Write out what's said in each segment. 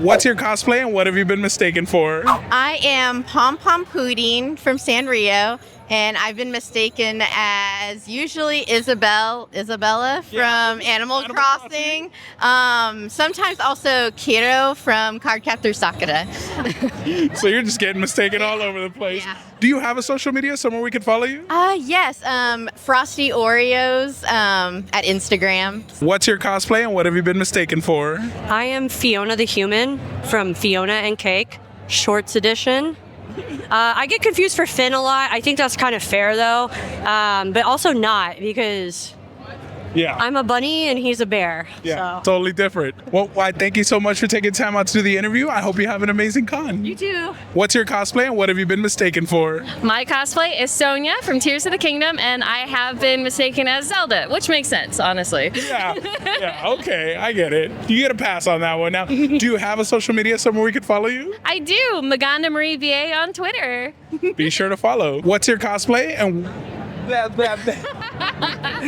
What's your cosplay and what have you been mistaken for? I am Pom Pom Pudding from Sanrio, and I've been mistaken as usually Isabella from Animal Crossing. Sometimes also Kiro from Cardcaptor Sakura. So you're just getting mistaken all over the place. Yeah. Do you have a social media somewhere we can follow you? Yes, Frosty Oreos at Instagram. What's your cosplay and what have you been mistaken for? I am Fiona the Human from Fiona and Cake, Shorts Edition. I get confused for Finn a lot. I think that's kind of fair though, but also not because Yeah. I'm a bunny and he's a bear. Yeah, So. totally different. Well, why, thank you so much for taking time out to do the interview. I hope you have an amazing con. You too. What's your cosplay and what have you been mistaken for? My cosplay is Sonia from Tears of the Kingdom, and I have been mistaken as Zelda, which makes sense, honestly. Yeah, okay, I get it. You get a pass on that one. Now, do you have a social media somewhere we could follow you? I do. Maganda Marie VA on Twitter. Be sure to follow. What's your cosplay and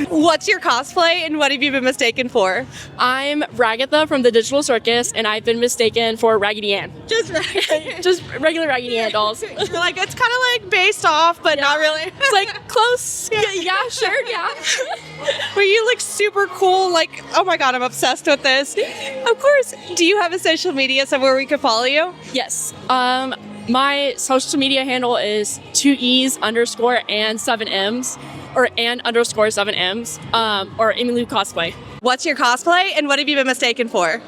What's your cosplay and what have you been mistaken for? I'm Ragatha from the Digital Circus, and I've been mistaken for Raggedy Ann. Just Just regular Raggedy Ann dolls. like it's kind of like based off, but not really. It's like close. Yeah, sure, yeah. But you look super cool. Like, oh my god, I'm obsessed with this. Of course. Do you have a social media somewhere we could follow you? Yes. My social media handle is 2Es_ and 7Ms, or and _7Ms, or Emilu Cosplay. What's your cosplay and what have you been mistaken for?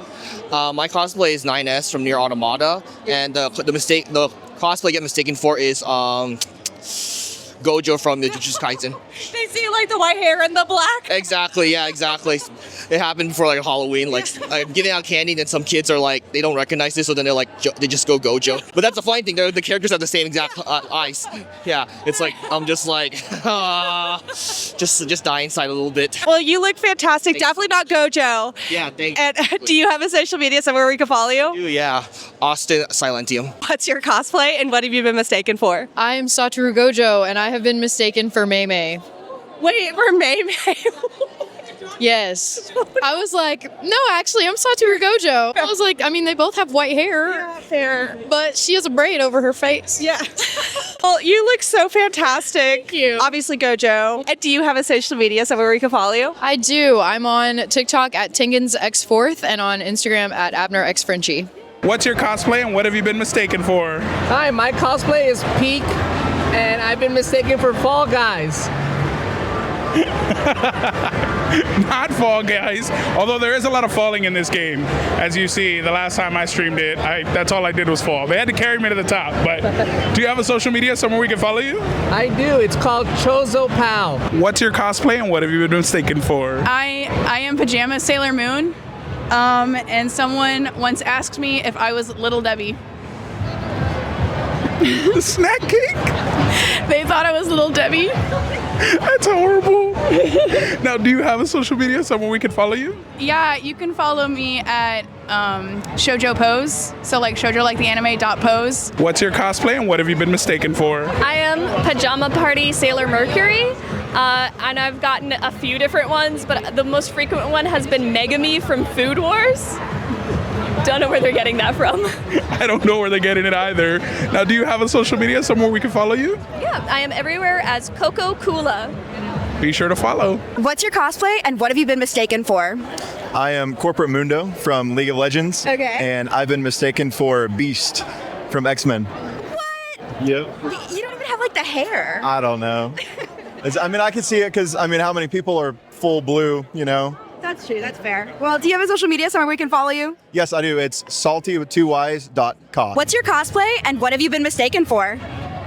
My cosplay is 9S from Near Automata, and the cosplay I get mistaken for is Gojo from the Jujutsu Kaisen. They see like the white hair and the black. Exactly, yeah, exactly. It happened before like Halloween. Like I'm giving out candy, and then some kids are like, they don't recognize this, so then they're like, they just go Gojo. But that's the funny thing. The characters have the same exact eyes. Yeah, it's like I'm just like, just die inside a little bit. Well, you look fantastic. Definitely not Gojo. Yeah, thank And do you have a social media somewhere we can follow you? you. Yeah, Austin Silentium. What's your cosplay and what have you been mistaken for? I am Satoru Gojo, and I have been mistaken for Mei Mei. Wait, for Mei Mei. Yes. I was like, no, actually, I'm Satoru Gojo. I was like, I mean, they both have white hair, Yeah, fair. but she has a braid over her face. Yeah. Well, you look so fantastic. Thank you. Obviously, Gojo. And do you have a social media somewhere we can follow you? I do. I'm on TikTok at Tingens X Fourth and on Instagram at Abner X Frenchie. what's your cosplay and what have you been mistaken for? Hi, my cosplay is Peak, and I've been mistaken for Fall Guys. Not Fall Guys, although there is a lot of falling in this game. As you see, the last time I streamed it, that's all I did was fall. They had to carry me to the top, but do you have a social media somewhere we can follow you? I do. It's called Chozo Pal. What's your cosplay and what have you been mistaken for? I am Pajama Sailor Moon, and someone once asked me if I was Little Debbie. The snack cake? They thought I was Little Debbie. That's horrible. Now, do you have a social media somewhere we can follow you? Yeah, you can follow me at Shoujo Pose. So like Shoujo like the anime .pose. What's your cosplay and what have you been mistaken for? I am Pajama Party Sailor Mercury, and I've gotten a few different ones, but the most frequent one has been Megami from Food Wars. Don't know where they're getting that from. I don't know where they're getting it either. Now, do you have a social media somewhere we can follow you? Yeah, I am everywhere as Coco Kula. Be sure to follow. What's your cosplay and what have you been mistaken for? I am Corporate Mundo from League of Legends. Okay. And I've been mistaken for Beast from X-Men. What? Yep. You don't even have like the hair. I don't know. I mean, I can see it because, I mean, how many people are full blue, you know? That's true. That's fair. Well, do you have a social media somewhere we can follow you? Yes, I do. It's salty.com. What's your cosplay and what have you been mistaken for?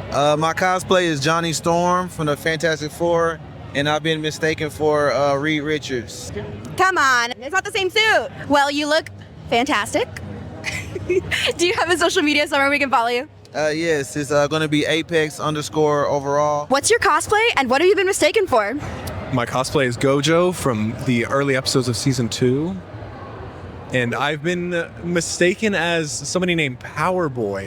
My cosplay is Johnny Storm from the Fantastic Four, and I've been mistaken for Reed Richards. Come on. It's not the same suit. Well, you look fantastic. Do you have a social media somewhere we can follow you? Yes, it's going to be Apex_overall. What's your cosplay and what have you been mistaken for? My cosplay is Gojo from the early episodes of season 2. And I've been mistaken as somebody named Power Boy.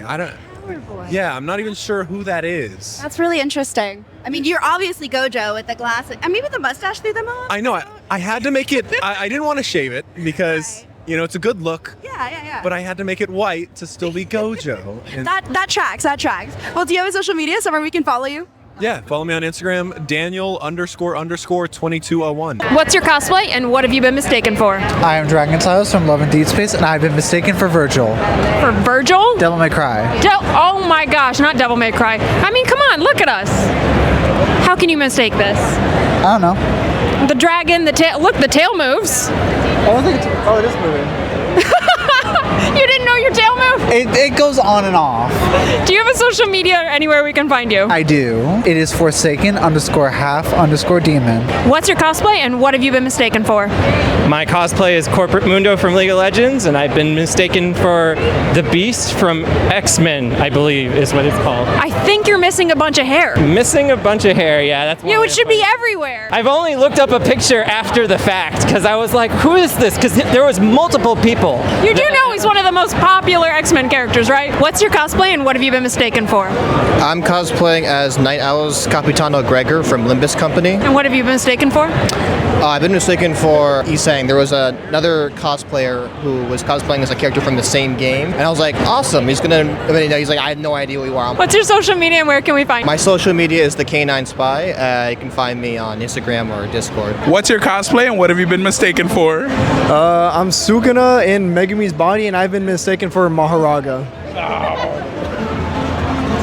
Yeah, I'm not even sure who that is. That's really interesting. I mean, you're obviously Gojo with the glasses. I mean, with the mustache through them all. I know. I had to make it. I didn't want to shave it because You know, it's a good look, Yeah. but I had to make it white to still be Gojo. And That tracks. Well, do you have a social media somewhere we can follow you? yeah, follow me on Instagram, Daniel__2201. What's your cosplay and what have you been mistaken for? I am Dragon Silas from Love and Deed Space, and I've been mistaken for Virgil. For Virgil? Devil May Cry. Oh my gosh, not Devil May Cry. I mean, come on, look at us. How can you mistake this? I don't know. The dragon, the tail. Look, the tail moves. It is moving. You didn't know your tail moved? It goes on and off. Do you have a social media or anywhere we can find you? I do. It is Forsaken_half_demon. What's your cosplay and what have you been mistaken for? My cosplay is Corporate Mundo from League of Legends, and I've been mistaken for the Beast from X-Men, I believe is what it's called. I think you're missing a bunch of hair. Missing a bunch of hair, yeah. That's Yeah, it should be everywhere. I've only looked up a picture after the fact, because I was like, who is this? Because there was multiple people. You do know he's one of the most popular X-Men characters, right? What's your cosplay and what have you been mistaken for? I'm cosplaying as Night Owl's Capitano Gregor from Limbus Company. And what have you been mistaken for? I've been mistaken for Isang. There was another cosplayer who was cosplaying as a character from the same game, and I was like, awesome. He's like, I had no idea who you are. What's your social media and where can we find you? My social media is the K9 Spy. You can find me on Instagram or Discord. What's your cosplay and what have you been mistaken for? I'm Sukuna in Megami's body, and I've been mistaken for Maharaga.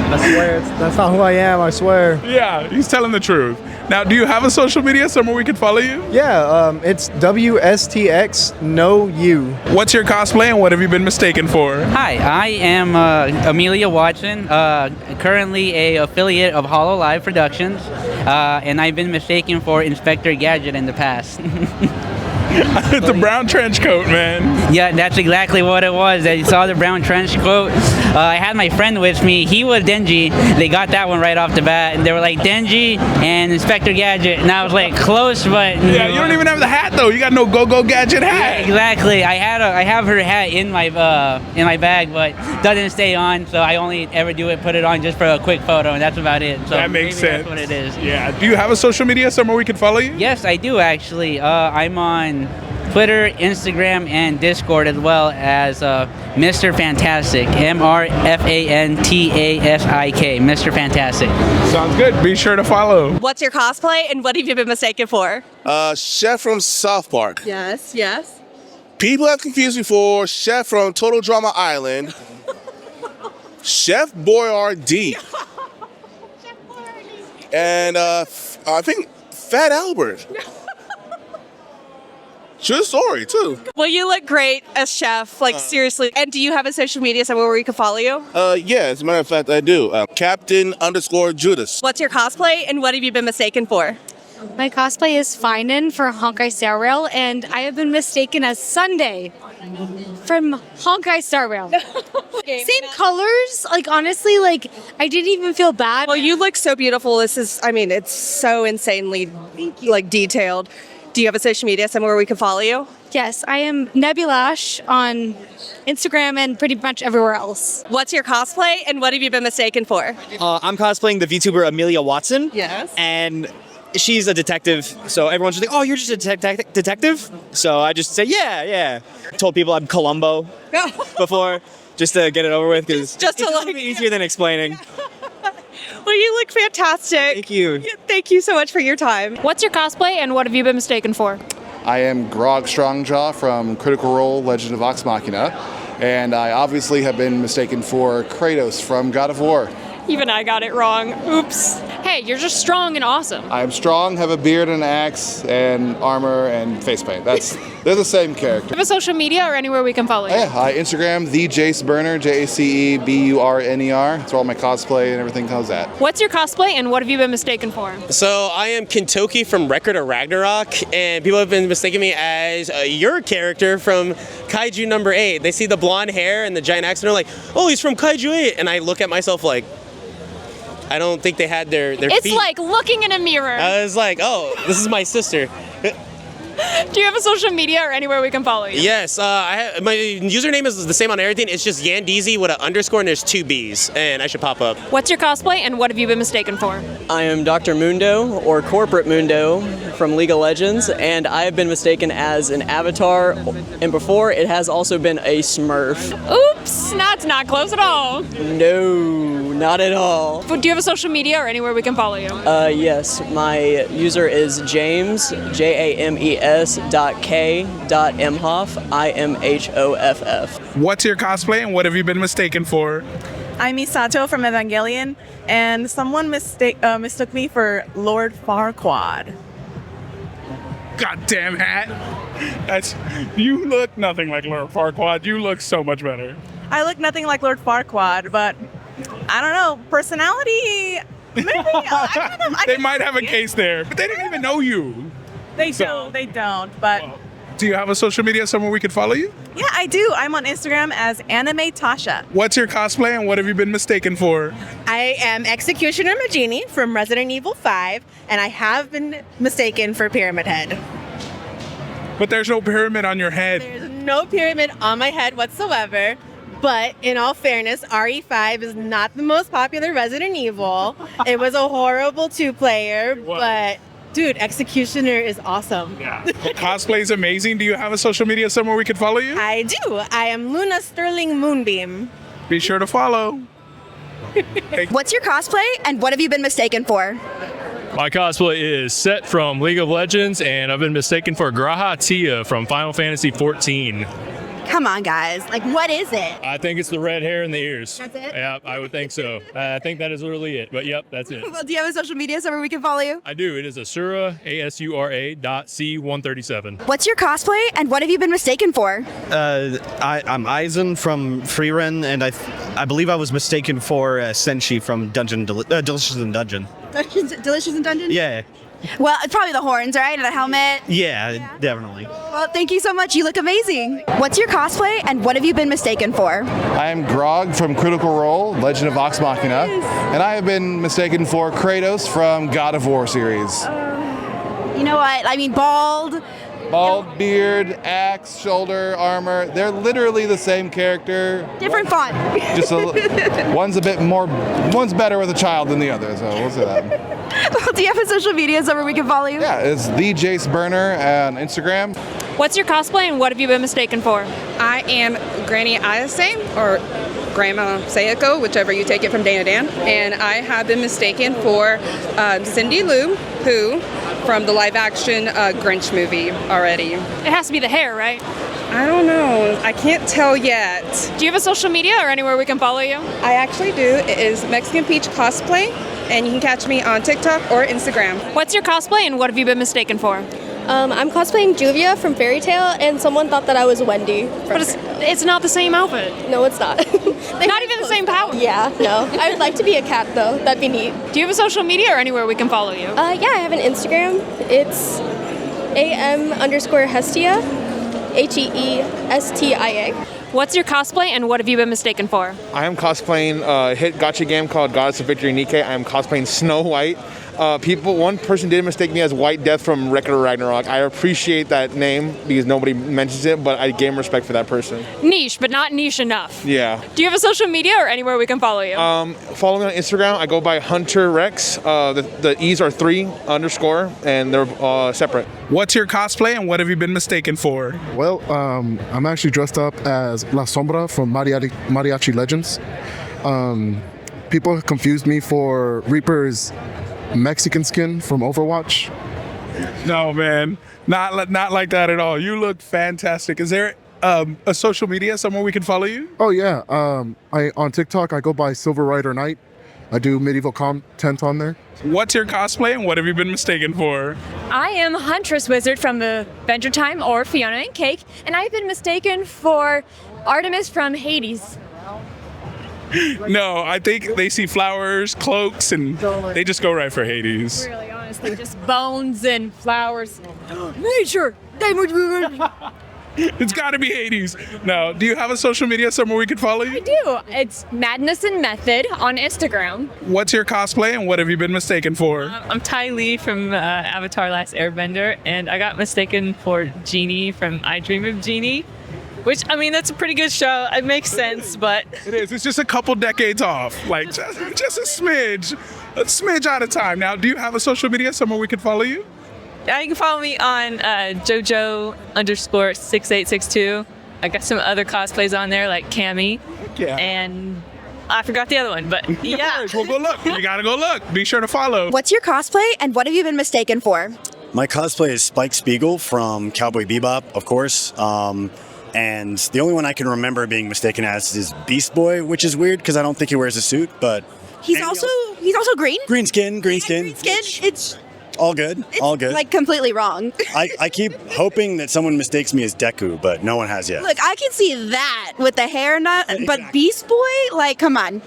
I swear, that's not who I am, I swear. Yeah, he's telling the truth. Now, do you have a social media somewhere we can follow you? Yeah, it's WSTX No U. What's your cosplay and what have you been mistaken for? Hi, I am Amelia Watson, currently a affiliate of Hololive Productions, and I've been mistaken for Inspector Gadget in the past. The brown trench coat, man. Yeah, that's exactly what it was. I saw the brown trench coat. I had my friend with me. He was Denji. They got that one right off the bat. And they were like, Denji and Inspector Gadget. And I was like, close, but... Yeah, you don't even have the hat, though. You got no Go-Go Gadget hat. Yeah, exactly. I have her hat in my bag, but doesn't stay on. So I only ever put it on just for a quick photo, and that's about it. So that makes sense. That's what it is. Yeah. Do you have a social media somewhere we can follow you? Yes, I do, actually. I'm on Twitter, Instagram, and Discord, as well as Mr. Fantastic, MrFantasik, Mr. Fantastic. Sounds good. Be sure to follow. What's your cosplay and what have you been mistaken for? Chef from South Park. Yes. People have confused me for Chef from Total Drama Island. Chef Boyardee. And I think Fat Albert. True story, too. Well, you look great as Chef, seriously. And do you have a social media somewhere where we can follow you? Yeah, as a matter of fact, I do. Captain_Judas. What's your cosplay and what have you been mistaken for? My cosplay is Finan for Honkai Star Rail, and I have been mistaken as Sunday from Honkai Star Rail. Same colors, honestly, I didn't even feel bad. Well, you look so beautiful. It's so insanely, detailed. Do you have a social media somewhere where we can follow you? Yes, I am Nebulash on Instagram and pretty much everywhere else. What's your cosplay and what have you been mistaken for? I'm cosplaying the VTuber Amelia Watson. Yes. And she's a detective, so everyone's just like, oh, you're just a detective? So I just say, yeah. Told people I'm Columbo before, just to get it over with, because it's a little bit easier than explaining. Well, you look fantastic. Thank you. Thank you so much for your time. What's your cosplay and what have you been mistaken for? I am Grog Strongjaw from Critical Role Legend of Vox Machina, and I obviously have been mistaken for Kratos from God of War. Even I got it wrong. Oops. Hey, you're just strong and awesome. I am strong, have a beard and an axe, and armor and face paint. They're the same character. Do you have a social media or anywhere we can follow you? Yeah, Instagram, the Jace Burner, JaceBurner. That's where all my cosplay and everything comes at. What's your cosplay and what have you been mistaken for? So I am Kintoki from Record of Ragnarok, and people have been mistaking me as your character from Kaiju number 8. They see the blonde hair and the giant axe, and they're like, oh, he's from Kaiju 8. And I look at myself like, I don't think they had their It's feet. like looking in a mirror. I was like, oh, this is my sister. Do you have a social media or anywhere we can follow you? Yes, my username is the same on everything. It's just Yandeezy with an underscore and there's 2 B's, and I should pop up. What's your cosplay and what have you been mistaken for? I am Dr. Mundo, or Corporate Mundo, from League of Legends, and I have been mistaken as an avatar, and before it has also been a Smurf. Oops, that's not close at all. No, not at all. But do you have a social media or anywhere we can follow you? Yes, my user is James, JAMES.K.Imhoff, IMHOFF. What's your cosplay and what have you been mistaken for? I'm Misato from Evangelion, and someone mistook me for Lord Farquaad. Goddamn hat! You look nothing like Lord Farquaad. You look so much better. I look nothing like Lord Farquaad, but I don't know, personality. Maybe They might have a case there, but they didn't even know you. They don't. But do you have a social media somewhere we could follow you? yeah, I do. I'm on Instagram as Anime Tasha. What's your cosplay and what have you been mistaken for? I am Executioner Magini from Resident Evil 5, and I have been mistaken for Pyramid Head. But there's no pyramid on your head. There's no pyramid on my head whatsoever. But in all fairness, RE5 is not the most popular Resident Evil. It was a horrible 2-player, but dude, Executioner is awesome. Yeah. Cosplay is amazing. Do you have a social media somewhere we could follow you? I do. I am Luna Sterling Moonbeam. Be sure to follow. What's your cosplay and what have you been mistaken for? My cosplay is Set from League of Legends, and I've been mistaken for Graha Tia from Final Fantasy XIV. Come on, guys. Like, what is it? I think it's the red hair and the ears. That's it? Yeah, I would think so. I think that is literally it. But yep, that's it. Well, do you have a social media somewhere we can follow you? I do. It is Asura, ASURA.C137. What's your cosplay and what have you been mistaken for? I'm Aizen from Freerun, and I believe I was mistaken for Senshi from Delicious in Dungeon. Delicious in Dungeon? Yeah. Well, it's probably the horns, right? And the helmet. Yeah, definitely. Well, thank you so much. You look amazing. What's your cosplay and what have you been mistaken for? I am Grog from Critical Role, Legend of Vox Machina, and I have been mistaken for Kratos from God of War series. You know what? I mean, bald. Bald, beard, axe, shoulder, armor. They're literally the same character. Different font. Just one's better with a child than the other, so we'll say that. Well, do you have a social media somewhere we can follow you? Yeah, it's the Jace Burner on Instagram. What's your cosplay and what have you been mistaken for? I am Granny Ayase, or Grandma Sayako, whichever you take it from Dana Dan, and I have been mistaken for Cindy Lou Who from the live-action Grinch movie already. It has to be the hair, right? I don't know. I can't tell yet. Do you have a social media or anywhere we can follow you? I actually do. It is Mexican Peach Cosplay, and you can catch me on TikTok or Instagram. What's your cosplay and what have you been mistaken for? I'm cosplaying Juvia from Fairy Tail, and someone thought that I was Wendy. But it's not the same outfit. No, it's not. Not even the same power. Yeah, no. I would like to be a cat, though. That'd be neat. Do you have a social media or anywhere we can follow you? Yeah, I have an Instagram. It's AM_Hestia, HEESTIA. What's your cosplay and what have you been mistaken for? I am cosplaying a hit gacha game called Goddess of Victory Nikke. I am cosplaying Snow White. One person did mistake me as White Death from Record Ragnarok. I appreciate that name because nobody mentions it, but I gain respect for that person. Niche, but not niche enough. Yeah. Do you have a social media or anywhere we can follow you? Follow me on Instagram. I go by Hunter Rex. The E's are 3_, and they're separate. What's your cosplay and what have you been mistaken for? Well, I'm actually dressed up as La Sombra from Mariachi Legends. People have confused me for Reaper's Mexican skin from Overwatch. No, man, not like that at all. You look fantastic. Is there a social media somewhere we can follow you? Oh yeah, on TikTok I go by Silver Rider Knight. I do medieval content on there. What's your cosplay and what have you been mistaken for? I am Huntress Wizard from the Adventure Time or Fiona and Cake, and I've been mistaken for Artemis from Hades. No, I think they see flowers, cloaks, and they just go right for Hades. Really, honestly, just bones and flowers. Nature! It's got to be Hades. No. Do you have a social media somewhere we can follow you? I do. It's Madness and Method on Instagram. What's your cosplay and what have you been mistaken for? I'm Ty Lee from Avatar Last Airbender, and I got mistaken for Genie from I Dream of Genie. Which, I mean, that's a pretty good show. It makes sense, but... It is. It's just a couple decades off. Like, just a smidge out of time. Now, do you have a social media somewhere we can follow you? Yeah, you can follow me on JoJo_6862. I got some other cosplays on there, like Cammy. Yeah. And I forgot the other one, but yeah. Well, go look. You gotta go look. Be sure to follow. What's your cosplay and what have you been mistaken for? My cosplay is Spike Spiegel from Cowboy Bebop, of course. And the only one I can remember being mistaken as is Beast Boy, which is weird because I don't think he wears a suit, but He's also green. green skin. It's All good. All good. like completely wrong. I keep hoping that someone mistakes me as Deku, but no one has yet. Look, I can see that with the hair nut, but Beast Boy, like, come on.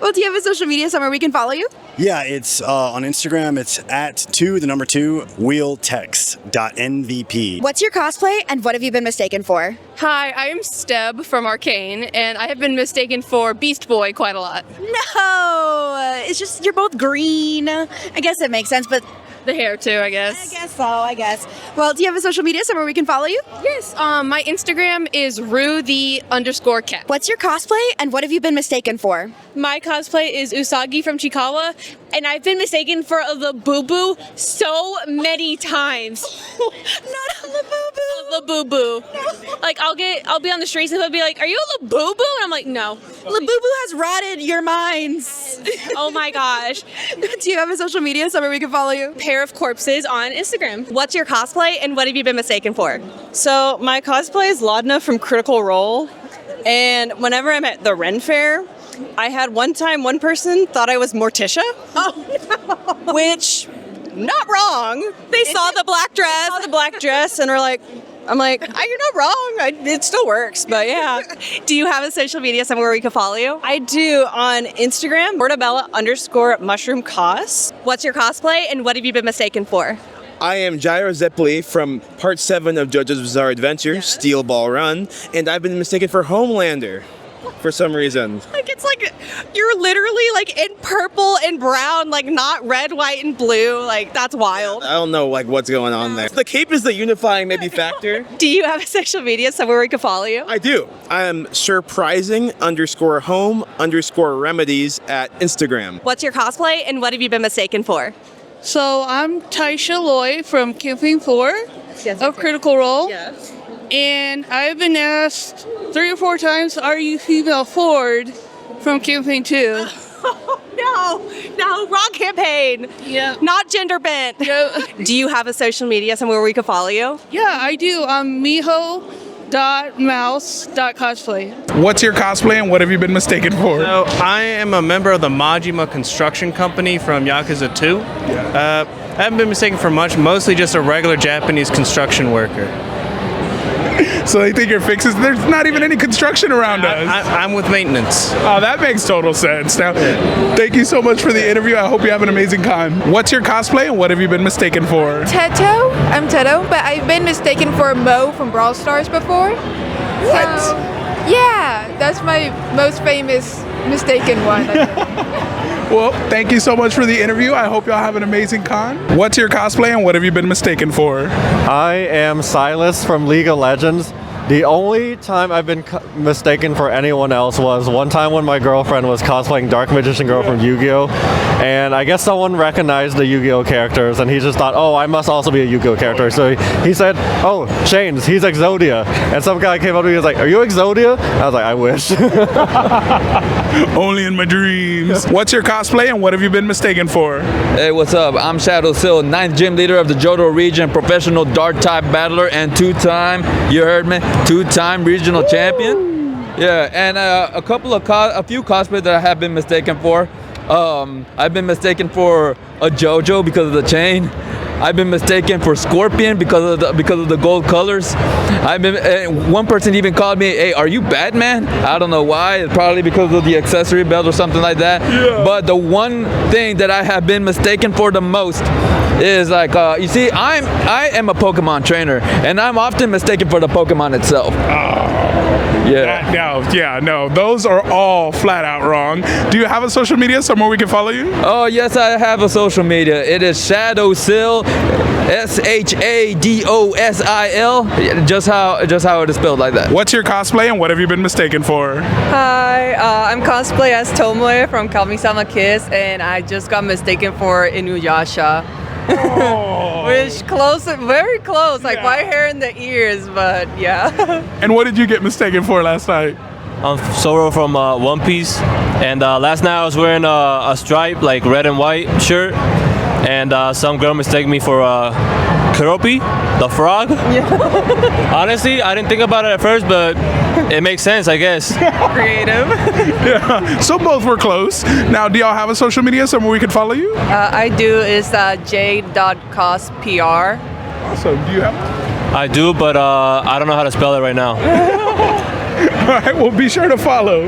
Well, do you have a social media somewhere we can follow you? Yeah, it's on Instagram. It's @2wheeltext.nvp. What's your cosplay and what have you been mistaken for? Hi, I am Steb from Arcane, and I have been mistaken for Beast Boy quite a lot. No, it's just you're both green. I guess it makes sense, but the hair too, I guess. I guess. Well, do you have a social media somewhere we can follow you? Yes, my Instagram is ru_the_cat. What's your cosplay and what have you been mistaken for? My cosplay is Usagi from Chikawa, and I've been mistaken for the Boo Boo so many times. Not the Boo Boo. The Boo Boo. No. Like I'll be on the streets and they'll be like, "Are you a Boo Boo?" And I'm like, "No." The Boo Boo has rotted your minds. Oh my gosh. Do you have a social media somewhere we can follow you? Pair of Corpses on Instagram. What's your cosplay and what have you been mistaken for? So my cosplay is Laudna from Critical Role, and whenever I'm at the Ren Fair, I had one person thought I was Morticia. Oh no. Which, not wrong. They saw the black dress and were like, I'm like, you're not wrong. It still works, but yeah. Do you have a social media somewhere we can follow you? I do on Instagram, Portabella_mushroom_cos. What's your cosplay and what have you been mistaken for? I am Jairo Zeppeli from Part 7 of JoJo's Bizarre Adventure, Steel Ball Run, and I've been mistaken for Homelander for some reason. Like, it's like you're literally like in purple and brown, like not red, white, and blue. Like, that's wild. I don't know what's going on there. The cape is the unifying maybe factor. Do you have a social media somewhere we can follow you? I do. I am surprising_home_remedies at Instagram. What's your cosplay and what have you been mistaken for? So I'm Taisha Loy from Campaign 4 of Critical Role. Yes. And I've been asked 3 or 4 times, are you female Ford from Campaign 2? No, wrong campaign. Yeah. Not gender bent. Yep. Do you have a social media somewhere we can follow you? Yeah, I do. I'm miho.mouse.cosplay. What's your cosplay and what have you been mistaken for? So I am a member of the Majima Construction Company from Yakuza 2. I haven't been mistaken for much, mostly just a regular Japanese construction worker. So they think you're fixes. There's not even any construction around us. I'm with maintenance. Oh, that makes total sense. Now, thank you so much for the interview. I hope you have an amazing time. What's your cosplay and what have you been mistaken for? Teto. I'm Teto, but I've been mistaken for Mo from Brawl Stars before. What? So, yeah, that's my most famous mistaken one. Well, thank you so much for the interview. I hope y'all have an amazing con. What's your cosplay and what have you been mistaken for? I am Silas from League of Legends. The only time I've been mistaken for anyone else was one time when my girlfriend was cosplaying Dark Magician Girl from Yu-Gi-Oh! And I guess someone recognized the Yu-Gi-Oh! Characters and he just thought, oh, I must also be a Yu-Gi-Oh! Character. So he said, oh, Shane's, he's Exodia. And some guy came up to me and was like, are you Exodia? I was like, I wish. Only in my dreams. What's your cosplay and what have you been mistaken for? Hey, what's up? I'm Shadow Seal, 9th gym leader of the Johto region, professional dark type battler, and two-time regional champion. Yeah, and a few cosplays that I have been mistaken for. I've been mistaken for a JoJo because of the chain. I've been mistaken for Scorpion because of the gold colors. I've been one person even called me, "Hey, are you Batman?" I don't know why. Probably because of the accessory belt or something like that. Yeah. But the one thing that I have been mistaken for the most is like, you see, I am a Pokemon trainer, and I'm often mistaken for the Pokemon itself. No, those are all flat out wrong. Do you have a social media somewhere we can follow you? Oh yes, I have a social media. It is Shadowsil, SHADOSIL, just how it is spelled like that. What's your cosplay and what have you been mistaken for? Hi, I'm cosplay as Tomoe from Kami-sama Kiss, and I just got mistaken for Inuyasha. Oh. Which very close, like white hair in the ears, but yeah. And what did you get mistaken for last night? I'm Zoro from One Piece, and last night I was wearing a stripe, like red and white shirt, and some girl mistaken me for Keropi, the frog. Yeah. Honestly, I didn't think about it at first, but it makes sense, I guess. Creative. Yeah. So both were close. Now, do y'all have a social media somewhere we can follow you? I do. It's jade.cospr. Awesome. Do you have? I do, but I don't know how to spell it right now. All right. Well, be sure to follow.